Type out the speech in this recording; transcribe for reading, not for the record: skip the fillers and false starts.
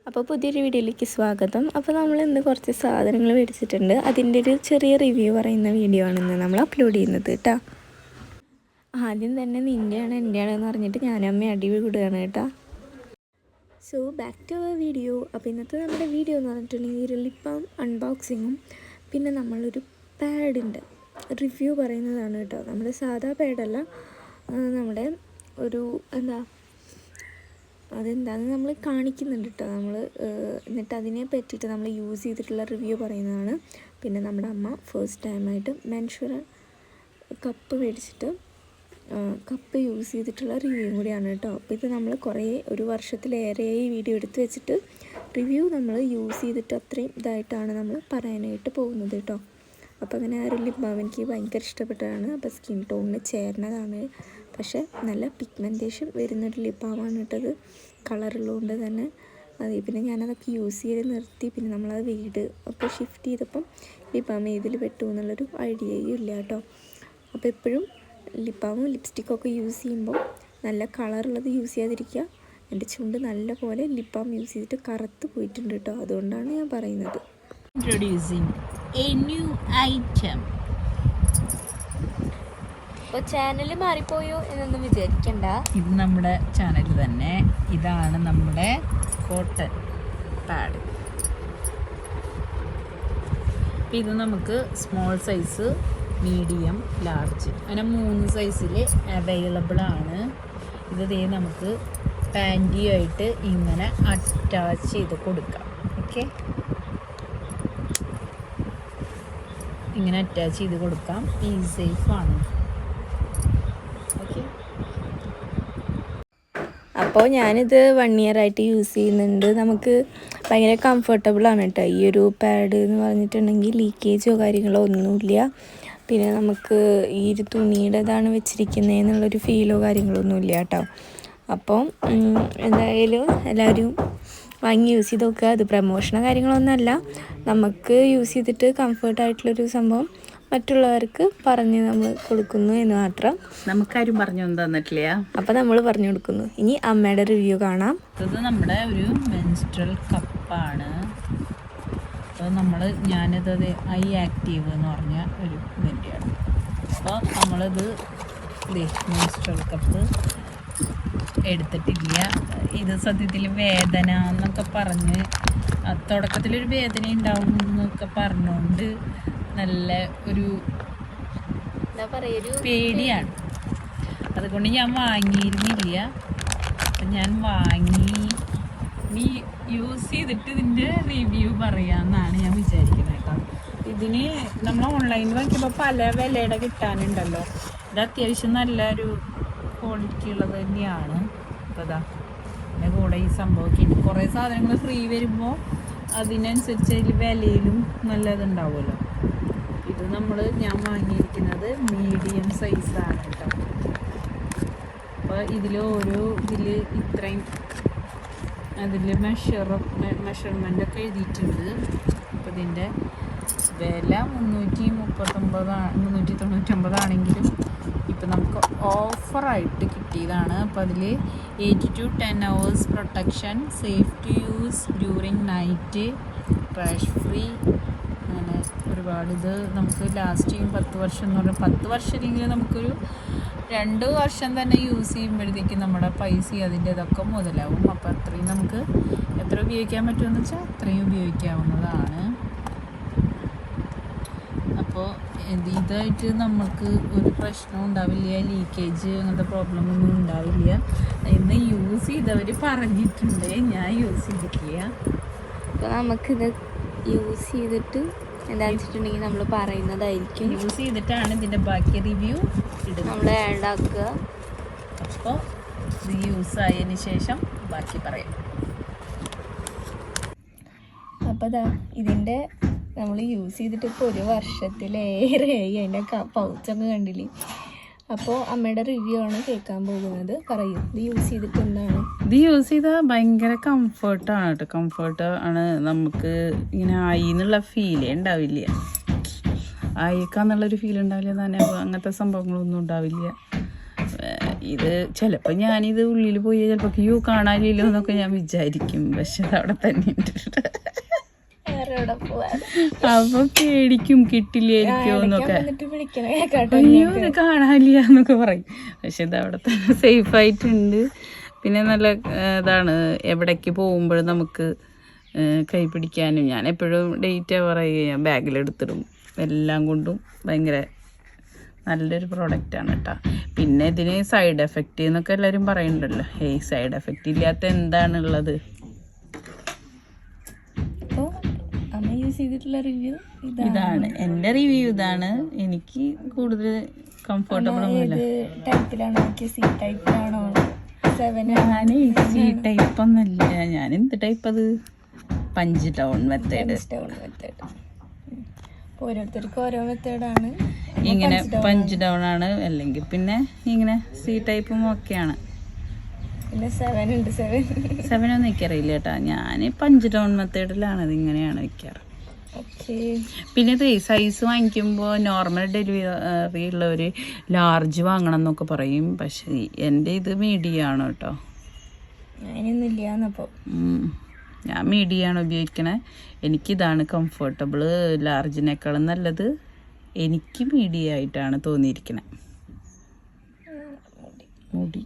അപ്പോൾ പുതിയൊരു വീഡിയോയിലേക്ക് സ്വാഗതം. അപ്പോൾ നമ്മൾ ഇന്ന് കുറച്ച് സാധനങ്ങൾ മേടിച്ചിട്ടുണ്ട്. അതിൻ്റെ ഒരു ചെറിയ റിവ്യൂ പറയുന്ന വീഡിയോ ആണ് ഇന്ന് നമ്മൾ അപ്ലോഡ് ചെയ്യുന്നത് കേട്ടോ. ആദ്യം തന്നെ നിൻ്റെയാണ് എൻ്റെയാണെന്ന് പറഞ്ഞിട്ട് ഞാനമ്മ അടി വിടുകയാണ് കേട്ടോ. So back to our video. അപ്പോൾ ഇന്നത്തെ നമ്മുടെ വീഡിയോ എന്ന് പറഞ്ഞിട്ടുണ്ടെങ്കിൽ ഒരു ലിപ് ബാം അൺബോക്സിങ്ങും പിന്നെ നമ്മളൊരു പാഡിൻ്റെ റിവ്യൂ പറയുന്നതാണ് കേട്ടോ. നമ്മുടെ സാധാ പാഡല്ല, നമ്മുടെ ഒരു അതെന്താണെന്ന് നമ്മൾ കാണിക്കുന്നുണ്ട് കേട്ടോ. നമ്മൾ എന്നിട്ട് അതിനെ പറ്റിയിട്ട് നമ്മൾ യൂസ് ചെയ്തിട്ടുള്ള റിവ്യൂ പറയുന്നതാണ്. പിന്നെ നമ്മുടെ അമ്മ ഫസ്റ്റ് ടൈമായിട്ട് മെൻഷുറൽ കപ്പ് മേടിച്ചിട്ട് കപ്പ് യൂസ് ചെയ്തിട്ടുള്ള റിവ്യൂ കൂടിയാണ് കേട്ടോ. അപ്പോൾ ഇത് നമ്മൾ ഒരു വർഷത്തിലേറെയായി വീഡിയോ എടുത്ത് വെച്ചിട്ട് റിവ്യൂ നമ്മൾ യൂസ് ചെയ്തിട്ട് അത്രയും ഇതായിട്ടാണ് നമ്മൾ പറയാനായിട്ട് പോകുന്നത് കേട്ടോ. അപ്പോൾ അങ്ങനെ ആ ഒരു ലിപ് ബാം എനിക്ക് ഭയങ്കര ഇഷ്ടപ്പെട്ടതാണ്. അപ്പോൾ സ്കിൻ ടോണിന് ചേർന്നതാണ്, പക്ഷേ നല്ല പിഗ്മെൻറ്റേഷൻ വരുന്നൊരു ലിപ് ബാമാണ് കേട്ടത്. കളറുള്ളതുകൊണ്ട് തന്നെ പിന്നെ ഞാനതൊക്കെ യൂസ് ചെയ്ത് നിർത്തി. പിന്നെ നമ്മളത് വീട് ഒക്കെ ഷിഫ്റ്റ് ചെയ്തപ്പം ലിപ് ബാം ഏതിൽ പെട്ടു എന്നുള്ളൊരു ഐഡിയയും ഇല്ല കേട്ടോ. അപ്പോൾ എപ്പോഴും ലിപ് ബാമും ലിപ്സ്റ്റിക്കൊക്കെ യൂസ് ചെയ്യുമ്പോൾ നല്ല കളറുള്ളത് യൂസ് ചെയ്യാതിരിക്കുക. എൻ്റെ ചുണ്ട് നല്ല പോലെ ലിപ് ബാം യൂസ് ചെയ്തിട്ട് കറുത്ത് പോയിട്ടുണ്ട് കേട്ടോ. അതുകൊണ്ടാണ് ഞാൻ പറയുന്നത്. Introducing a new item. അപ്പോൾ ചാനൽ മാറിപ്പോയോ എന്നൊന്നും വിചാരിക്കണ്ട, ഇത് നമ്മുടെ ചാനൽ തന്നെ. ഇതാണ് നമ്മുടെ കോട്ടൺ പാഡ്. ഇത് നമുക്ക് സ്മോൾ സൈസ്, മീഡിയം, ലാർജ് അങ്ങനെ 3 സൈസിൽ അവൈലബിൾ ആണ്. ഇത് നമുക്ക് പാൻറ്റിയുമായിട്ട് ഇങ്ങനെ അറ്റാച്ച് ചെയ്ത് കൊടുക്കാം. ഓക്കെ, ഇങ്ങനെ അറ്റാച്ച് ചെയ്ത് കൊടുക്കാം. ഈ സേഫാണ്. ഓക്കെ, അപ്പോൾ ഞാനിത് 1 ഇയർ ആയിട്ട് യൂസ് ചെയ്യുന്നുണ്ട്. നമുക്ക് ഭയങ്കര കംഫർട്ടബിളാണ് കേട്ടോ. ഈ ഒരു പാഡ് എന്ന് പറഞ്ഞിട്ടുണ്ടെങ്കിൽ ലീക്കേജോ കാര്യങ്ങളോ ഒന്നുമില്ല. പിന്നെ നമുക്ക് ഈ ഒരു തുണിയുടേതാണ് വെച്ചിരിക്കുന്നത് എന്നുള്ളൊരു ഫീലോ കാര്യങ്ങളോ ഒന്നുമില്ല കേട്ടോ. അപ്പോൾ എന്തായാലും എല്ലാവരും വാങ്ങി യൂസ് ചെയ്ത് നോക്കുക. അത് പ്രമോഷനോ കാര്യങ്ങളൊന്നുമല്ല, നമുക്ക് യൂസ് ചെയ്തിട്ട് കംഫർട്ടായിട്ടുള്ളൊരു സംഭവം മറ്റുള്ളവർക്ക് പറഞ്ഞ് നമ്മൾ കൊടുക്കുന്നു എന്ന് മാത്രം. നമുക്കാരും പറഞ്ഞു തന്നിട്ടില്ല, അപ്പോൾ നമ്മൾ പറഞ്ഞു കൊടുക്കുന്നു. ഇനി അമ്മയുടെ റിവ്യൂ കാണാം. ഇത് നമ്മുടെ ഒരു മെൻസ്ട്രൽ കപ്പാണ്. അപ്പോൾ ഞാനിത് ഐ ആക്റ്റീവ് എന്ന് പറഞ്ഞ ഒരു ഇതിൻ്റെയാണ്. അപ്പോൾ നമ്മളിത് മെൻസ്ട്രൽ കപ്പ് എടുത്തിട്ടില്ല. ഇത് സത്യത്തിൽ വേദന എന്നൊക്കെ പറഞ്ഞ് തുടക്കത്തിലൊരു വേദന ഉണ്ടാവും എന്നൊക്കെ പറഞ്ഞുകൊണ്ട് നല്ല ഒരു പേടിയാണ്. അതുകൊണ്ട് ഞാൻ വാങ്ങിയിരുന്നില്ല. അപ്പം ഞാൻ വാങ്ങി യൂസ് ചെയ്തിട്ട് ഇതിൻ്റെ റിവ്യൂ പറയാമെന്നാണ് ഞാൻ വിചാരിക്കുന്നത് കേട്ടോ. ഇതിന് നമ്മൾ ഓൺലൈനിൽ നോക്കിയപ്പോൾ പല വിലയുടെ കിട്ടാനുണ്ടല്ലോ. ഇത് അത്യാവശ്യം നല്ലൊരു ക്വാളിറ്റി ഉള്ളത് തന്നെയാണ്. അപ്പോൾ അതിൻ്റെ കൂടെ ഈ സംഭവമൊക്കെ ഉണ്ട്. കുറേ സാധനങ്ങൾ ഫ്രീ വരുമ്പോൾ അതിനനുസരിച്ച് അതിൽ വിലയിലും നല്ലതുണ്ടാവുമല്ലോ. ഇത് ഞാൻ വാങ്ങിയിരിക്കുന്നത് മീഡിയം സൈസാണ് കേട്ടോ. അപ്പോൾ ഇതിൽ ഇത്രയും അതിൽ മെഷർമെൻ്റൊക്കെ എഴുതിയിട്ടുണ്ട്. അപ്പോൾ ഇതിൻ്റെ വില 399 ആണെങ്കിലും ഇപ്പം നമുക്ക് ഓഫറായിട്ട് കിട്ടിയതാണ്. അപ്പോൾ അതിൽ 8 to 10 hours protection, safe to use during night, crash free, അങ്ങനെ ഒരുപാട്. ഇത് നമുക്ക് ലാസ്റ്റ് ചെയ്യും 10 വർഷം എന്ന് പറഞ്ഞാൽ 10 വർഷം ഇല്ലെങ്കിൽ നമുക്കൊരു 2 വർഷം തന്നെ യൂസ് ചെയ്യുമ്പോഴത്തേക്കും നമ്മുടെ പൈസ അതിൻ്റെ ഇതൊക്കെ മുതലാവും. അപ്പോൾ അത്രയും നമുക്ക് എത്ര ഉപയോഗിക്കാൻ പറ്റുമെന്ന് വെച്ചാൽ അത്രയും ഉപയോഗിക്കാവുന്നതാണ്. അപ്പോൾ ഇതായിട്ട് നമുക്ക് ഒരു പ്രശ്നവും ഉണ്ടാവില്ല, ലീക്കേജ് അങ്ങനത്തെ പ്രോബ്ലം ഒന്നും ഉണ്ടാവില്ല. ഇന്ന് യൂസ് ചെയ്തവർ പറഞ്ഞിട്ടുണ്ട്, ഞാൻ യൂസ് ചെയ്തിട്ടില്ല. അപ്പോൾ നമുക്കിത് യൂസ് ചെയ്തിട്ട് എന്താണെന്ന് വെച്ചിട്ടുണ്ടെങ്കിൽ നമ്മൾ പറയുന്നതായിരിക്കും. യൂസ് ചെയ്തിട്ടാണ് ഇതിൻ്റെ ബാക്കി റിവ്യൂ നമ്മൾ ആഡ് ആക്കുക. അപ്പോൾ ഇത് യൂസ് ആയതിന് ശേഷം ബാക്കി പറയാം. അപ്പോൾ ഇതിൻ്റെ നമ്മൾ യൂസ് ചെയ്തിട്ട് ഇപ്പോൾ 1 വർഷത്തിലേറെയായി. അതിൻ്റെ പൗച്ചൊക്കെ കണ്ടില്ലേ. അപ്പോൾ അമ്മയുടെ റിവ്യൂ ആണ് കേൾക്കാൻ പോകുന്നത്. പറയൂ, ഇത് യൂസ് ചെയ്തിട്ട് എന്താണ്? ഇത് യൂസ് ചെയ്താൽ ഭയങ്കര കംഫർട്ടാണ് കേട്ടോ. കംഫർട്ട് ആണ്. നമുക്ക് ഇങ്ങനെ ആയി എന്നുള്ള ഫീലേ ഉണ്ടാവില്ല. ആയിക്കാന്നുള്ളൊരു ഫീൽ ഉണ്ടാവില്ല തന്നെ. അങ്ങനത്തെ സംഭവങ്ങളൊന്നും ഉണ്ടാവില്ല. ഇത് ചിലപ്പോൾ ഞാനിത് ഉള്ളിൽ പോയി ചിലപ്പോൾ ക്യൂ കാണാനില്ലല്ലോ എന്നൊക്കെ ഞാൻ വിചാരിക്കും. പക്ഷെ അത് അവിടെ തന്നെ ഉണ്ട്. അപ്പൊ പേടിക്കും കിട്ടില്ലായിരിക്കോ എന്നൊക്കെ. അയ്യോ ഇത് കാണാനില്ല എന്നൊക്കെ പറയും. പക്ഷെ ഇത് അവിടെ തന്നെ സേഫ് ആയിട്ടുണ്ട്. പിന്നെ നല്ല ഇതാണ്, എവിടേക്ക് പോകുമ്പോഴും നമുക്ക് കൈ പിടിക്കാനും. ഞാൻ എപ്പോഴും ഡേറ്റ് പറയുക ബാഗിലെടുത്തിടും. എല്ലാം കൊണ്ടും ഭയങ്കര നല്ലൊരു പ്രോഡക്റ്റാണ് കേട്ടോ. പിന്നെ ഇതിന് സൈഡ് എഫക്റ്റ് എന്നൊക്കെ എല്ലാവരും പറയുന്നുണ്ടല്ലോ. സൈഡ് എഫക്റ്റ് ഇല്ലാത്ത എന്താണുള്ളത്? അപ്പോൾ അമ്മ യൂസ് ചെയ്തിട്ടുള്ള റിവ്യൂ ഇതാണ്. എൻ്റെ റിവ്യൂ ഇതാണ്. എനിക്ക് കൂടുതൽ കംഫർട്ടബിൾ ഒന്നുമില്ല. ടൈപ്പിലാണോ? എനിക്ക് സി ടൈപ്പിലാണോ? ഞാൻ സി ടൈപ്പ് ഒന്നല്ല. ഞാൻ എന്ത് ടൈപ്പ്? അത് പഞ്ച് ഡൗൺ മെത്തേഡ്. ഓരോരുത്തർക്കും ഓരോ മെത്തേഡാണ്. ഇങ്ങനെ പഞ്ച് ഡൗൺ ആണ്, അല്ലെങ്കിൽ പിന്നെ ഇങ്ങനെ സി ടൈപ്പും ഒക്കെയാണ്. പിന്നെ 7 ഉണ്ട്. 7 ഒന്നും എനിക്കറിയില്ല കേട്ടോ. ഞാൻ പഞ്ച് ഡൗൺ മെത്തേഡിലാണ്. ഇത് ഇങ്ങനെയാണ് വയ്ക്കാറ്. പിന്നെ ഇത് സൈസ് വാങ്ങിക്കുമ്പോൾ നോർമൽ ഡെലിവറി ഉള്ളവർ ലാർജ് വാങ്ങണം എന്നൊക്കെ പറയും. പക്ഷേ എൻ്റെ ഇത് മീഡിയം ആണ് കേട്ടോ. ഞാൻ മീഡിയമാണ് ഉപയോഗിക്കണേ. എനിക്കിതാണ് കംഫർട്ടബിൾ. ലാർജിനേക്കാളും നല്ലത് എനിക്ക് മീഡിയം ആയിട്ടാണ് തോന്നിയിരിക്കണേ. മുടി